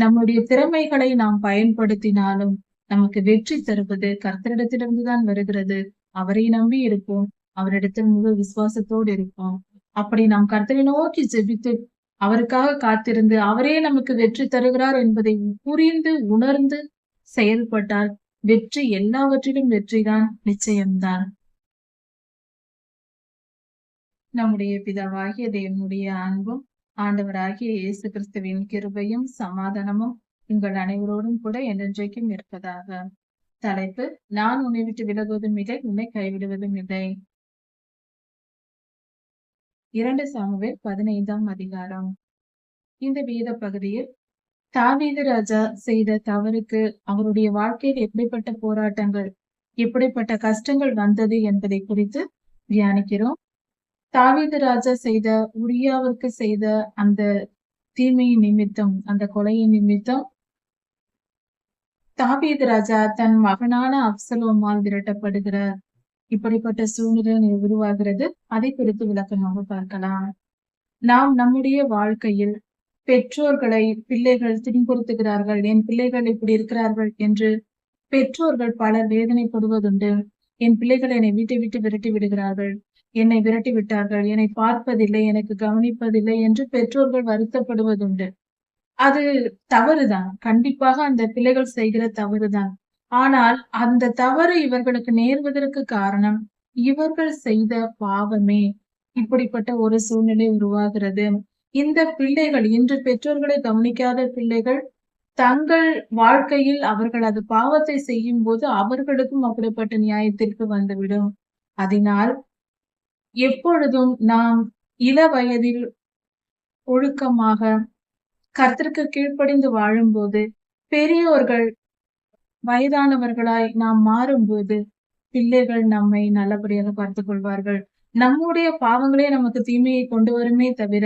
நம்முடைய திறமைகளை நாம் பயன்படுத்தினாலும் நமக்கு வெற்றி தருவது கர்த்தரிடத்திலிருந்துதான் வருகிறது. அவரை நம்பி இருப்போம். அவரிடத்தில் முழு விசுவாசத்தோடு இருப்போம். அப்படி நாம் கர்த்தரை நோக்கி ஜெபித்து அவருக்காக காத்திருந்து அவரே நமக்கு வெற்றி தருகிறார் என்பதை புரிந்து உணர்ந்து செயல்பட்டால் வெற்றி எல்லாவற்றிலும் வெற்றிதான், நிச்சயம்தான். நம்முடைய பிதாவாகிய தேவனுடைய அன்பும் ஆண்டவராகிய இயேசு கிறிஸ்துவின் கிருபையும் சமாதானமும் உங்கள் அனைவரோடும் கூட என்றென்றைக்கும் இருப்பதாக. தலைப்பு: நான் உன்னை விட்டு விலகுவதும் இல்லை, உன்னை கைவிடுவதும் இல்லை. 2 சாமுவேல் 15ஆம் அதிகாரம். இந்த வேத பகுதியில் தாவீது ராஜா செய்த தவறுக்கு அவருடைய வாழ்க்கையில் எப்படிப்பட்ட போராட்டங்கள், எப்படிப்பட்ட கஷ்டங்கள் வந்தது என்பதை குறித்து தியானிக்கிறோம். தாவீது ராஜா செய்த உரியாவிற்கு செய்த அந்த தீமையின் நிமித்தம், அந்த கொலையின் நிமித்தம் தாவீது ராஜா தன் மகனான அப்சலோமால் விரட்டப்படுகிறார். இப்படிப்பட்ட சூழ்நிலை உருவாகிறது. அதை குறித்து விளக்கமாக பார்க்கலாம். நாம் நம்முடைய வாழ்க்கையில் பெற்றோர்களை பிள்ளைகள் துன்புறுத்துகிறார்கள், என் பிள்ளைகள் இப்படி இருக்கிறார்கள் என்று பெற்றோர்கள் பலர் வேதனைப்படுவதுண்டு. என் பிள்ளைகள் என்னை வீட்டை விட்டு விரட்டி விடுகிறார்கள், என்னை விரட்டி விட்டார்கள், என்னை பார்ப்பதில்லை, எனக்கு கவனிப்பதில்லை என்று பெற்றோர்கள் வருத்தப்படுவதுண்டு. அது தவறுதான். கண்டிப்பாக அந்த பிள்ளைகள் செய்கிற தவறுதான். ஆனால் அந்த தவறு இவர்களுக்கு நேர்வதற்கு காரணம் இவர்கள் செய்த பாவமே. இப்படிப்பட்ட ஒரு சூழ்நிலை உருவாகிறது. இந்த பிள்ளைகள், இன்று பெற்றோர்களை கவனிக்காத பிள்ளைகள் தங்கள் வாழ்க்கையில் அவர்கள் அது பாவத்தை செய்யும் போது அவர்களுக்கும் அப்படிப்பட்ட நியாயத்திற்கு வந்துவிடும். அதனால் எப்பொழுதும் நாம் இள வயதில் ஒழுக்கமாக கர்த்தருக்கு கீழ்ப்படிந்து வாழும்போது, பெரியோர்கள் வயதானவர்களாய் நாம் மாறும்போது பிள்ளைகள் நம்மை நல்லபடியாக பார்த்துக் கொள்வார்கள். நம்முடைய பாவங்களே நமக்கு தீமையை கொண்டு வருமே தவிர,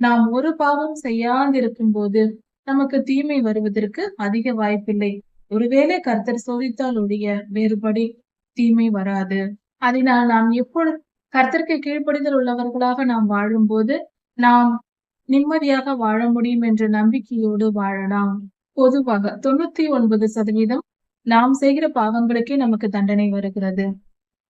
நாம் ஒரு பாவம் செய்யாதிருக்கும் போது நமக்கு தீமை வருவதற்கு அதிக வாய்ப்பில்லை. ஒருவேளை கர்த்தர் சோதித்தால் ஒழிய வேறுபடி தீமை வராது. அதனால் நாம் எப்பொழுது கர்த்தருக்கு கீழ்ப்படிதல் உள்ளவர்களாக நாம் வாழும்போது நாம் நிம்மதியாக வாழ முடியும் என்ற நம்பிக்கையோடு வாழலாம். பொதுவாக 99% நாம் செய்கிற பாவங்களுக்கே நமக்கு தண்டனை வருகிறது.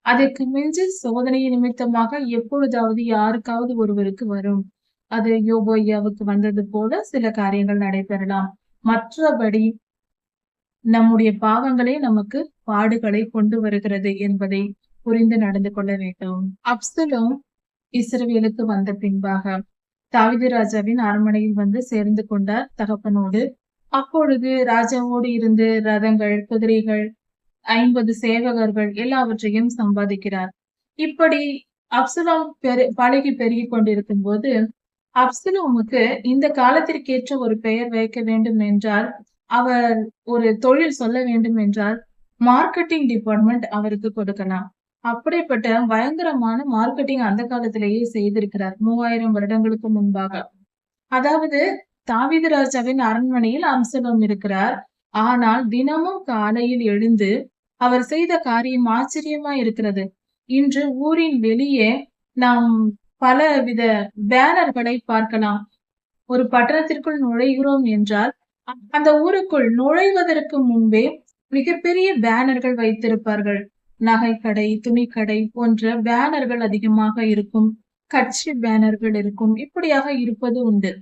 அதற்கு மிஞ்சி சோதனை நிமித்தமாக எப்பொழுதாவது யாருக்காவது ஒருவருக்கு வரும். அது யோபு ஐயாவுக்கு வந்தது போல சில காரியங்கள் நடைபெறலாம். மற்றபடி நம்முடைய பாவங்களே நமக்கு பாடுகளை கொண்டு வருகிறது என்பதை புரிந்து நடந்து கொள்ள வேண்டும். அப்சலோம் இஸ்ரவேலுக்கு வந்த பின்பாக தாவீது ராஜாவின் அரண்மனையில் வந்து சேர்ந்து கொண்டார் தகப்பனோடு. அப்பொழுது ராஜாவோடு இருந்து ரதங்கள், குதிரைகள், 50 சேவகர்கள் எல்லாவற்றையும் சம்பாதிக்கிறார். இப்படி அப்சலோம் பழகி பெருகி கொண்டிருக்கும் போது அப்சலோமுக்கு இந்த காலத்திற்கேற்ற ஒரு பெயர் வைக்க வேண்டும் என்றால், அவர் ஒரு தொழில் சொல்ல வேண்டும் என்றால் மார்க்கெட்டிங் டிபார்ட்மெண்ட் அவருக்கு கொடுக்கலாம். அப்படிப்பட்ட பயங்கரமான மார்க்கெட்டிங் அந்த காலத்திலேயே செய்திருக்கிறார், 3000 வருடங்களுக்கு முன்பாக. அதாவது தாவீது ராஜாவின் அரண்மனையில் அப்சலோம் இருக்கிறார். ஆனால் தினமும் காலையில் எழுந்து அவர் செய்த காரியம் ஆச்சரியமா இருக்கிறது. இன்று ஊரின் வெளியே நாம் பலவித பேனர்களை பார்க்கலாம். ஒரு பட்டணத்திற்குள் நுழைகிறோம் என்றால் அந்த ஊருக்குள் நுழைவதற்கு முன்பே மிகப்பெரிய பேனர்கள் வைத்திருப்பார்கள். நகைக்கடை, துணிக்கடை போன்ற பேனர்கள் அதிகமாக இருக்கும். கட்சி பேனர்கள் இருக்கும். இப்படியாக இருப்பது உண்டு.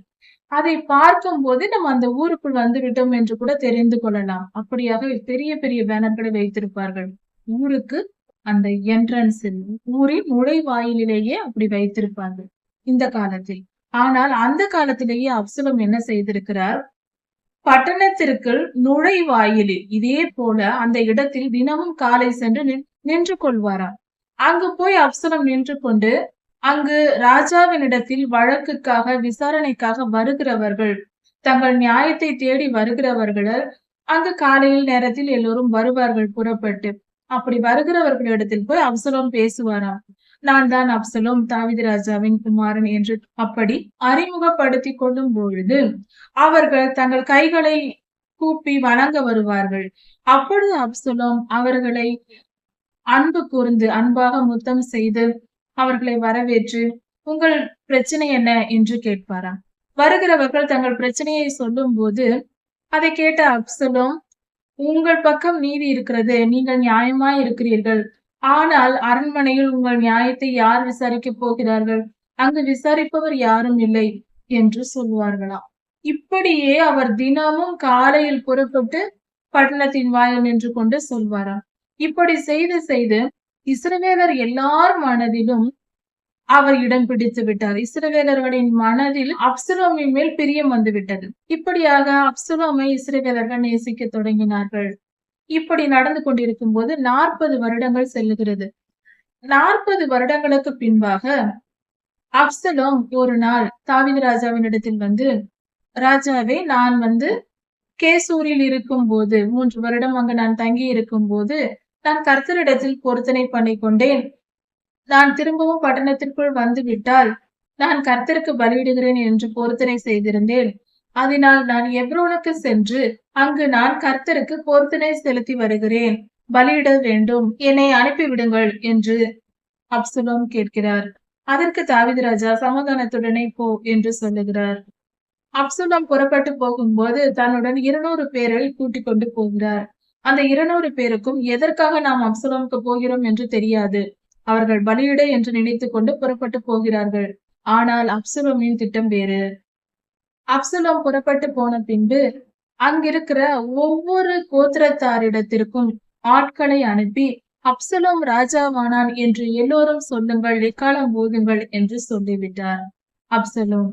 அதை பார்க்கும் போது நம்ம அந்த ஊருக்குள் வந்து விட்டோம் என்று கூட தெரிந்து கொள்ளலாம். அப்படியாக பெரிய பெரிய பேனர்களை வைத்திருப்பார்கள். ஊருக்கு அந்த என்ட்ரன்ஸில், ஊரின் நுழைவாயிலேயே அப்படி வைத்திருப்பார்கள் இந்த காலத்தில். ஆனால் அந்த காலத்திலேயே அப்சலோம் என்ன செய்திருக்கிறார், பட்டணத்திற்குள் நுழைவாயிலில் இதே போல அந்த இடத்தில் தினமும் காலை சென்று நின்று கொள்வாராம். அங்கு போய் அப்சலோம் நின்று கொண்டு அங்கு ராஜாவினிடத்தில் வழக்குக்காக, விசாரணைக்காக வருகிறவர்கள், தங்கள் நியாயத்தை தேடி வருகிறவர்கள் அங்கு காலையில் நேரத்தில் எல்லோரும் வருவார்கள் புறப்பட்டு. அப்படி வருகிறவர்களிடத்தில் போய் அப்சலோம் பேசுவாராம். நான் தான் அப்சலோம், தாவீது ராஜாவின் குமாரன் என்று அப்படி அறிமுகப்படுத்தி கொள்ளும் பொழுது அவர்கள் தங்கள் கைகளை கூப்பி வணங்க வருவார்கள். அப்பொழுது அப்சலோம் அவர்களை அன்பு கூர்ந்து அன்பாக முத்தம் செய்து அவர்களை வரவேற்று உங்கள் பிரச்சனை என்ன என்று கேட்பாராம். வருகிறவர்கள் தங்கள் பிரச்சனையை சொல்லும் போது அதை கேட்ட அப்சலோம், உங்கள் பக்கம் நீதி இருக்கிறது. நீங்கள் நியாயமாய் இருக்கிறீர்கள். ஆனால் அரண்மனையில் உங்கள் நியாயத்தை யார் விசாரிக்கப் போகிறார்கள்? அங்கு விசாரிப்பவர் யாரும் இல்லை என்று சொல்வார்களாம். இப்படியே அவர் தினமும் காலையில் புறப்பட்டு பட்டணத்தின் வாயில் நின்று கொண்டு சொல்வாராம். இப்படி செய்து செய்து இஸ்ரவேலர் எல்லார் மனதிலும் அவர் இடம் பிடித்து விட்டார். இஸ்ரவேலர்களின் மனதில் அப்சலோமின் மேல் பிரியம் வந்துவிட்டது. இப்படியாக அப்சலோமை இஸ்ரவேலர்கள் நேசிக்க தொடங்கினார்கள். இப்படி நடந்து கொண்டிருக்கும் போது 40 வருடங்கள் செல்லுகிறது. 40 வருடங்களுக்கு பின்பாக அப்சலோம் ஒரு நாள் தாவீது ராஜாவினிடத்தில் வந்து, ராஜாவே, நான் கேசூரில் இருக்கும்போது 3 வருடம் அங்கு நான் தங்கி இருக்கும்போது நான் கர்த்தரிடத்தில் பொருத்தனை பண்ணிக்கொண்டேன். நான் திரும்பவும் பட்டணத்திற்குள் வந்து விட்டால் நான் கர்த்தருக்கு பலியிடுகிறேன் என்று பொருத்தனை செய்திருந்தேன். அதனால் நான் எப்ரோனுக்கு சென்று அங்கு நான் கர்த்தருக்கு பொருத்தனை செலுத்தி வருகிறேன். பலியிட வேண்டும், என்னை அனுப்பிவிடுங்கள் என்று அப்சலோம் கேட்கிறார். அதற்கு தாவீது ராஜா சமாதானத்துடனே போ என்று சொல்லுகிறார். அப்சலோம் புறப்பட்டு போகும்போது தன்னுடன் 200 பேரை கூட்டிக் கொண்டு போகிறார். அந்த 200 பேருக்கும் எதற்காக நாம் அப்சலோமுக்கு போகிறோம் என்று தெரியாது. அவர்கள் பலியிட என்று நினைத்துக் கொண்டு புறப்பட்டு போகிறார்கள். ஆனால் அப்சலோமின் திட்டம் வேறு. அப்சலோம் புறப்பட்டு போன பின்பு அங்கிருக்கிற ஒவ்வொரு கோத்திரத்தாரிடத்திற்கும் ஆட்களை அனுப்பி, அப்சலோம் ராஜாவானான் என்று எல்லோரும் சொல்லுங்கள், எக்காலம் ஊதுங்கள் என்று சொல்லிவிட்டார். அப்சலோம்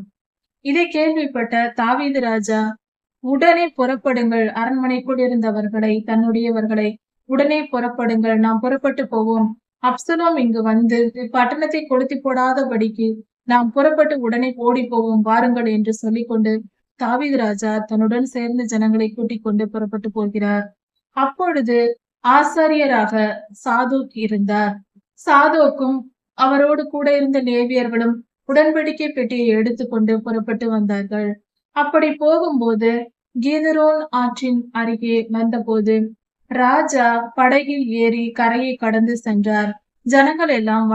இதை கேள்விப்பட்ட தாவீது ராஜா, உடனே புறப்படுங்கள், அரண்மனைக்குள் இருந்தவர்களை, தன்னுடையவர்களை, உடனே புறப்படுங்கள், நாம் புறப்பட்டு போவோம். அப்சலோம் இங்கு வந்து பட்டணத்தை கொளுத்தி போடாதபடிக்கு நாம் புறப்பட்டு உடனே ஓடி போவோம், வாருங்கள் என்று சொல்லிக்கொண்டு தாவீது ராஜா தன்னுடன் சேர்ந்த ஜனங்களை கூட்டிக் கொண்டு புறப்பட்டு போகிறார். அப்பொழுது ஆசாரியராக சாதோக் இருந்தார். சாதோக்கும் அவரோடு கூட இருந்த லேவியர்களும் உடன்படிக்கை பெட்டியை எடுத்துக்கொண்டு புறப்பட்டு வந்தார்கள். அப்படி போகும்போது கீதரோன் ஆற்றின் அருகே வந்தபோது ராஜா படகில் ஏறி கரையை கடந்து சென்றார். ஜனங்கள் எல்லாம்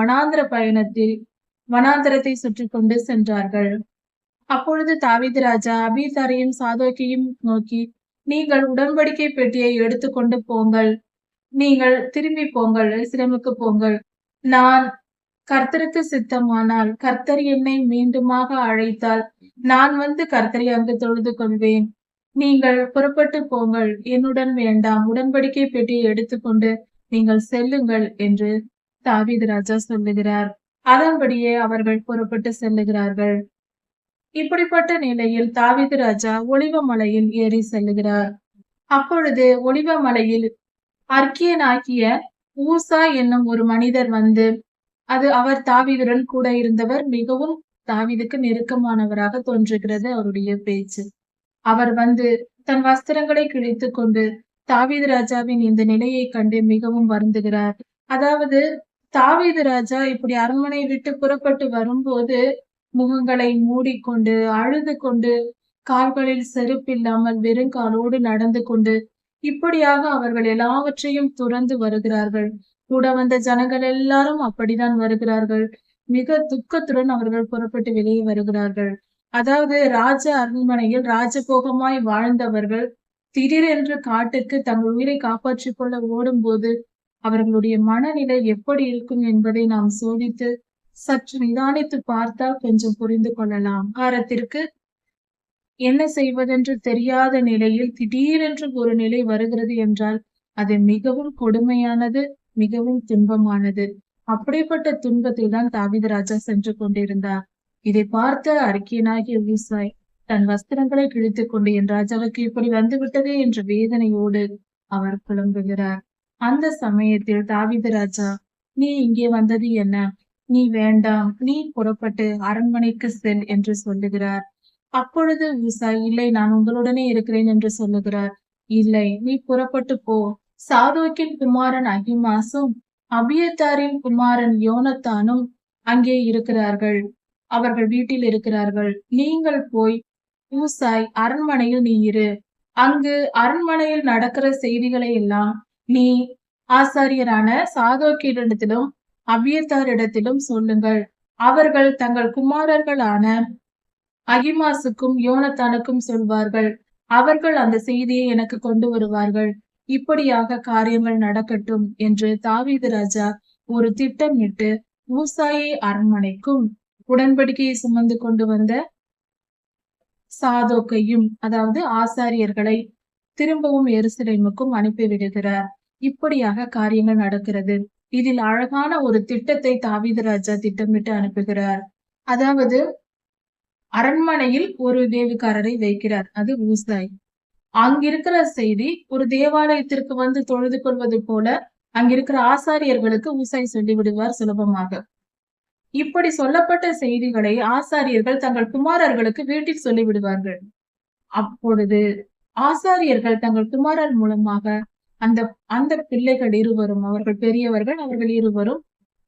வனாந்தரத்தை சுற்றி கொண்டு சென்றார்கள். அப்பொழுது தாவீது ராஜா அபியத்தாரையும் சாதோக்கையும் நோக்கி, நீங்கள் உடன்படிக்கை பெட்டியை எடுத்துக்கொண்டு போங்கள், நீங்கள் திரும்பி போங்கள், எருசலேமுக்கு போங்கள். நான் கர்த்தருக்கு சித்தமானால், கர்த்தர் என்னை மீண்டுமாக அழைத்தால் நான் கர்த்தரை அங்கு தொழுது கொள்வேன். நீங்கள் புறப்பட்டு போங்கள், என்னுடன் வேண்டாம், உடன்படிக்கை பெட்டியை எடுத்துக்கொண்டு நீங்கள் செல்லுங்கள் என்று தாவீது ராஜா சொல்லுகிறார். அதன்படியே அவர்கள் புறப்பட்டு செல்லுகிறார்கள். இப்படிப்பட்ட நிலையில் தாவீது ராஜா ஒலிவ மலையில் ஏறி செல்லுகிறார். அப்பொழுது ஒலிவ மலையில் அர்க்கியனாகிய ஊசா என்னும் ஒரு மனிதர் அது அவர் தாவீதுடன் கூட இருந்தவர், மிகவும் தாவீதுக்கு நெருக்கமானவராக தோன்றுகிறது அவருடைய பேச்சு. அவர் தன் வஸ்திரங்களை கிழித்துக் கொண்டு தாவீது ராஜாவின் இந்த நிலையை கண்டு மிகவும் வருந்துகிறார். அதாவது தாவீது ராஜா இப்படி அரண்மனை விட்டு புறப்பட்டு வரும்போது முகங்களை மூடிக்கொண்டு அழுது கொண்டு கால்களில் செருப்பில்லாமல் வெறுங்காலோடு நடந்து கொண்டு இப்படியாக அவர்கள் எல்லாவற்றையும் துறந்து வருகிறார்கள். கூட வந்த ஜனங்கள் எல்லாரும் அப்படித்தான் வருகிறார்கள். மிக துக்கத்துடன் அவர்கள் புறப்பட்டு வெளியே வருகிறார்கள். அதாவது ராஜ அரண்மனையில் ராஜபோகமாய் வாழ்ந்தவர்கள் திடீரென்று காட்டுக்கு தங்கள் உயிரை காப்பாற்றிக் கொள்ள ஓடும்போது அவர்களுடைய மனநிலை எப்படி இருக்கும் என்பதை நாம் சோதித்து சற்று நிதானித்து பார்த்தால் கொஞ்சம் புரிந்து கொள்ளலாம். ஆரத்திற்கு என்ன செய்வதென்று தெரியாத நிலையில் திடீரென்று ஒரு நிலை வருகிறது என்றால் அது மிகவும் கொடுமையானது, மிகவும் துன்பமானது. அப்படிப்பட்ட துன்பத்தில் தான் தாவீது ராஜா சென்று கொண்டிருந்தார். இதை பார்த்த அரிக்கியனாகிய ஊசாய் தன் வஸ்திரங்களை கிழித்துக் கொண்டு, என் ராஜாவுக்கு இப்படி வந்துவிட்டதே என்ற வேதனையோடு அவர் புலம்புகிறார். அந்த சமயத்தில் தாவீது ராஜா, நீ இங்கே வந்தது என்ன? நீ வேண்டாம், நீ புறப்பட்டு அரண்மனைக்கு செல் என்று சொல்லுகிறார். அப்பொழுது ஊசாய், இல்லை, நான் உங்களுடனே இருக்கிறேன் என்று சொல்லுகிறார். இல்லை, நீ புறப்பட்டு போ. சாதோக்கின் குமாரன் அகிமாசும் அபியத்தாரின் குமாரன் யோனத்தானும் அங்கே இருக்கிறார்கள், அவர்கள் வீட்டில் இருக்கிறார்கள். நீங்கள் போய் ஊசாய், அரண்மனையில் நீ இரு. அங்கு அரண்மனையில் நடக்கிற செய்திகளை எல்லாம் நீ ஆசாரியரான சாதோக்கியிடத்திலும் அபியத்தாரிடத்திலும் சொல்லுங்கள். அவர்கள் தங்கள் குமாரர்களான அகிமாசுக்கும் யோனத்தானுக்கும் சொல்வார்கள். அவர்கள் அந்த செய்தியை எனக்கு கொண்டு வருவார்கள். இப்படியாக காரியங்கள் நடக்கட்டும் என்று தாவீது ராஜா ஒரு திட்டமிட்டு ஊசாயை அரண்மனைக்கும் உடன்படிக்கையை சுமந்து கொண்டு வந்த சாதோக்கையும், அதாவது ஆசாரியர்களை திரும்பவும் எருசலேமுக்கும் அனுப்பிவிடுகிறார். இப்படியாக காரியங்கள் நடக்கிறது. இதில் அழகான ஒரு திட்டத்தை தாவீது ராஜா திட்டமிட்டு அனுப்புகிறார். அதாவது அரண்மனையில் ஒரு வேவுக்காரரை வைக்கிறார். அது ஊசாய். அங்கிருக்கிற செய்தி ஒரு தேவாலயத்திற்கு வந்து தொழுது கொள்வது போல அங்கிருக்கிற ஆசாரியர்களுக்கு ஊசாய் சொல்லிவிடுவார் சுலபமாக. இப்படி சொல்லப்பட்ட செய்திகளை ஆசாரியர்கள் தங்கள் குமாரர்களுக்கு வீட்டில் சொல்லிவிடுவார்கள். அப்பொழுது ஆசாரியர்கள் தங்கள் குமாரர் மூலமாக அந்த அந்த பிள்ளைகள் இருவரும், அவர்கள் பெரியவர்கள், அவர்கள் இருவரும்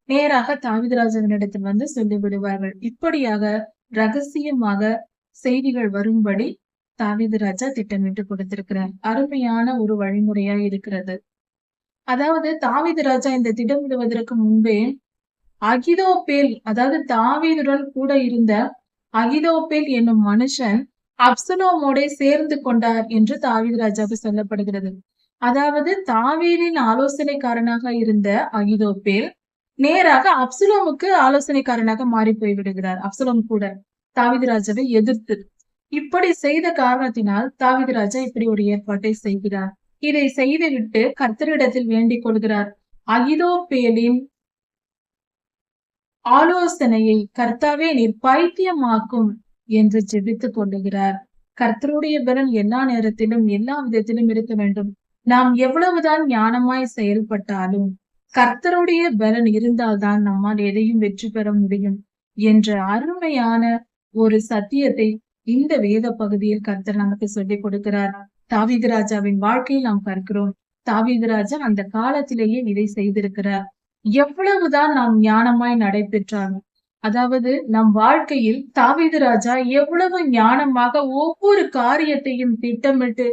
நேராக தாவீதுராஜாவினிடத்தில் வந்து சொல்லிவிடுவார்கள். இப்படியாக ரகசியமாக செய்திகள் வரும்படி தாவீது ராஜா திட்டமிட்டு கொடுத்திருக்கிறார். அருமையான ஒரு வழிமுறையா இருக்கிறது. அதாவது தாவீது ராஜா இந்த திட்டமிடுவதற்கு முன்பே அகிதோப்பேல், அதாவது தாவீதுடன் கூட இருந்த அகிதோப்பேல் என்னும் மனுஷன் அப்சலோமோடே சேர்ந்து கொண்டார் என்று தாவீது ராஜாவுக்கு சொல்லப்படுகிறது. அதாவது தாவீதின் ஆலோசனைக்காரனாக இருந்த அகிதோப்பேல் நேராக அப்சலோமுக்கு ஆலோசனைக்காரனாக மாறி போய் விடுகிறார். அப்சலோம் கூட தாவீது ராஜாவை எதிர்த்து. இப்படி செய்த காரணத்தினால் தாவீது ராஜா இப்படி ஒரு ஏற்பாட்டை செய்கிறார். இதை செய்துவிட்டு கர்த்தரிடத்தில் வேண்டிக் கொள்கிறார். அகிதோப்பேலின் ஆலோசனையை கர்த்தாவே நீர் பைத்தியமாக்கும் என்று ஜெபித்துக் கொள்ளுகிறார். கர்த்தருடைய பலன் எல்லா நேரத்திலும் எல்லா விதத்திலும் இருக்க வேண்டும். நாம் எவ்வளவுதான் ஞானமாய் செயல்பட்டாலும் கர்த்தருடைய பலன் இருந்தால்தான் நம்மால் எதையும் வெற்றி பெற முடியும் என்ற அருமையான ஒரு சத்தியத்தை இந்த வேத பகுதியில் கர்த்தர் நமக்கு சொல்லிக் கொடுக்கிறார். தாவீது ராஜாவின் வாழ்க்கையில் நாம் பார்க்கிறோம். தாவீது ராஜா அந்த காலத்திலேயே இதை செய்திருக்கிறார். எவ்வளவுதான் நாம் ஞானமாய் நடைபெற்றாலும், அதாவது நம் வாழ்க்கையில் தாவீது ராஜா எவ்வளவு ஞானமாக ஒவ்வொரு காரியத்தையும் திட்டமிட்டு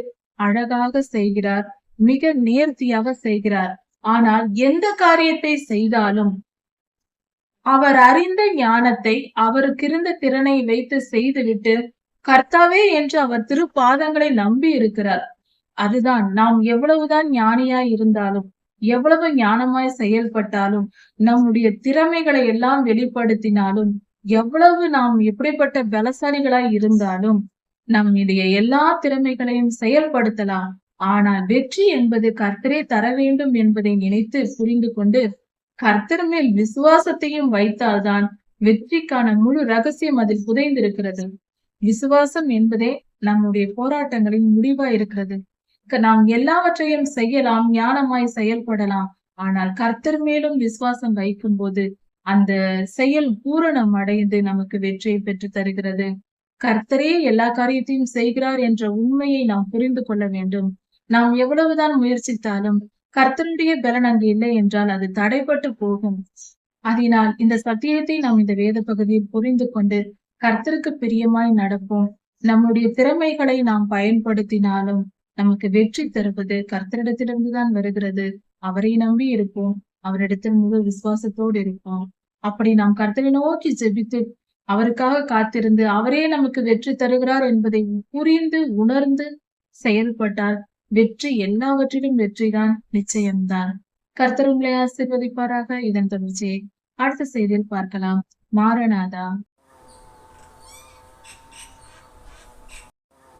அழகாக செய்கிறார், மிக நேர்த்தியாக செய்கிறார். ஆனால் எந்த காரியத்தை செய்தாலும் அவர் அறிந்த ஞானத்தை, அவருக்கு இருந்த திறனை வைத்து செய்துவிட்டு கர்த்தாவே என்று அவர் திருப்பாதங்களை நம்பி இருக்கிறார். அதுதான் நாம் எவ்வளவுதான் ஞானியாய் இருந்தாலும், எவ்வளவு ஞானமாய் செயல்பட்டாலும், நம்முடைய திறமைகளை எல்லாம் வெளிப்படுத்தினாலும், எவ்வளவு நாம் எப்படிப்பட்ட பலசாலிகளாய் இருந்தாலும், நம்முடைய எல்லா திறமைகளையும் செயல்படுத்தலாம். ஆனால் வெற்றி என்பது கர்த்தரே தர வேண்டும் என்பதை நினைத்து புரிந்து கொண்டு கர்த்தர் மேல் விசுவாசத்தையும் வைத்தால்தான் வெற்றிக்கான முழு ரகசியம் அதில் புதைந்திருக்கிறது. விசுவாசம் என்பதே நம்முடைய போராட்டங்களின் முடிவா இருக்கிறது. நாம் எல்லாவற்றையும் செய்யலாம், ஞானமாய் செயல்படலாம். ஆனால் கர்த்தர் மேலும் விசுவாசம் வைக்கும் போது அந்த செயல் பூரணம் அடைந்து நமக்கு வெற்றியை பெற்று தருகிறது. கர்த்தரே எல்லா காரியத்தையும் செய்கிறார் என்ற உண்மையை நாம் புரிந்து கொள்ள வேண்டும். நாம் எவ்வளவுதான் முயற்சித்தாலும் கர்த்தருடைய பலன் அங்கு இல்லை என்றால் அது தடைப்பட்டு போகும். அதனால் இந்த சத்தியத்தை நாம் இந்த வேத பகுதியில் புரிந்து கொண்டு கர்த்தருக்கு பிரியமாய் நடப்போம். நம்முடைய திறமைகளை நாம் பயன்படுத்தினாலும் நமக்கு வெற்றி தருவது கர்த்தரிடத்திலிருந்துதான் வருகிறது. அவரை நம்பி இருப்போம். அவரிடத்தில் முழு விசுவாசத்தோடு இருப்போம். அப்படி நாம் கர்த்தரை நோக்கி ஜெபித்து அவருக்காக காத்திருந்து அவரே நமக்கு வெற்றி தருகிறார் என்பதை புரிந்து உணர்ந்து செயல்பட்டால் வெற்றி எல்லாவற்றிலும் வெற்றிதான், நிச்சயம்தான். கர்த்தர் உங்களை ஆசீர்வதிப்பாராக. இதன் தொடர்ச்சியை அடுத்த செய்தியில் பார்க்கலாம். மாரநாதா.